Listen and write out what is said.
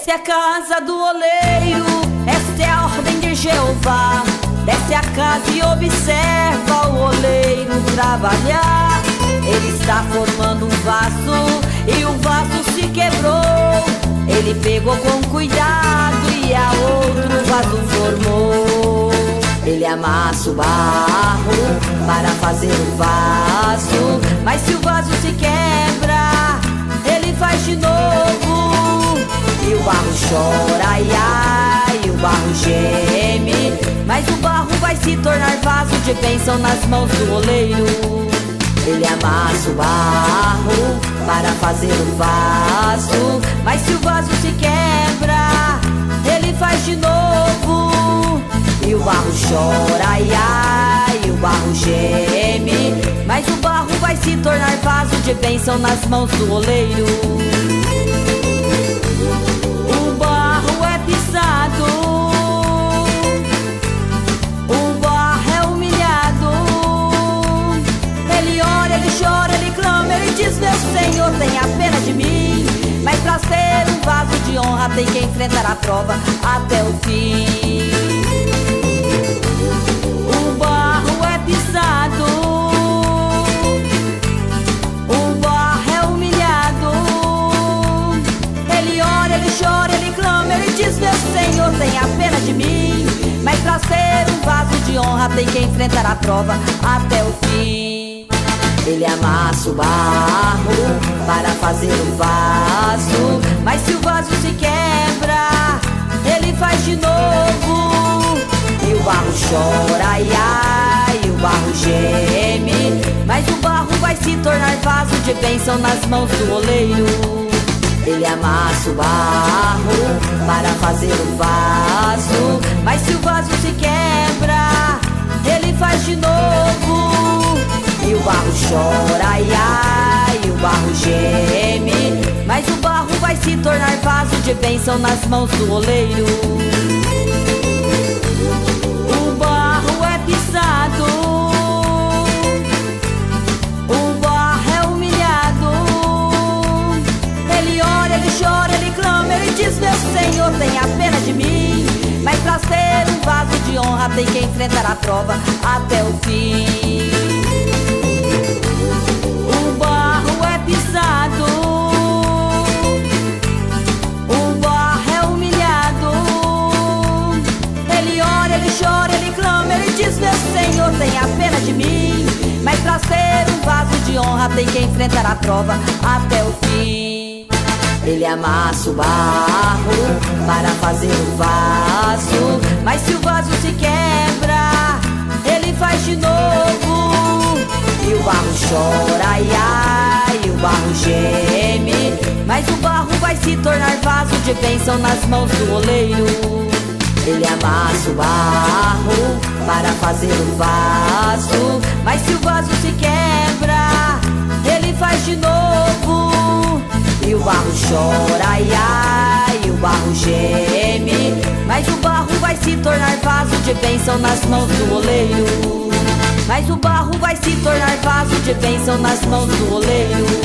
Esta é a casa do oleiro, esta é a ordem de Jeová. Desce a casa e observa o oleiro trabalhar. Ele está formando um vaso e o vaso se quebrou. Ele pegou com cuidado e a outro vaso formou. Ele amassa o barro para fazer o vaso, mas se o vaso se quebra, ele faz de novo. E o barro chora, ai, ai, e o barro geme, mas o barro vai se tornar vaso de bênção nas mãos do oleiro. Ele amassa o barro para fazer o vaso, mas se o vaso se quebra, ele faz de novo. E o barro chora, ai, ai, e o barro geme, mas o barro vai se tornar vaso de bênção nas mãos do oleiro. O barro é pisado, o barro é humilhado. Ele ora, ele chora, ele clama, ele diz: meu Senhor, tenha pena de mim. Mas pra ser um vaso de honra tem que enfrentar a prova até o fim. O barro é pisado, o barro é humilhado. Ele ora, ele chora, ele clama, ele diz: meu Senhor, tenha pena de mim. Mas pra ser um vaso de honra tem que enfrentar a prova até o fim. Ele amassa o barro para fazer o vaso, mas se o vaso se quebra, ele faz de novo. E o barro chora, ai, ai, e o barro geme, mas o barro vai se tornar vaso de bênção nas mãos do oleiro. Ele amassa o barro para fazer o vaso, mas se o vaso se quebra, ele faz de novo. E o barro chora, ai, ai, e o barro geme, mas o barro vai se tornar vaso de bênção nas mãos do oleiro. O barro é pisado, o barro é humilhado. Ele ora, ele chora, ele clama, ele diz: meu Senhor, tenha pena de mim. Mas pra ser um vaso de honra tem que enfrentar a prova até o fim. O barro é pisado, o barro é humilhado. Ele ora, ele chora, ele clama, ele diz: meu Senhor, tenha pena de mim. Mas pra ser um vaso de honra tem que enfrentar a prova até o fim. Ele amassa o barro para fazer o vaso, mas se o vaso se quebra, ele faz de novo. E o barro chora, ai, ai, e o barro geme, mas o barro vai se tornar vaso de bênção nas mãos do oleiro. Ele amassa o barro para fazer o vaso, mas se o vaso se quebra, ele faz de novo. E o barro chora, ai, ai, e o barro geme, mas o barro vai se tornar vaso de bênção nas mãos do oleiro. Mas o barro vai se tornar vaso de bênção nas mãos do oleiro.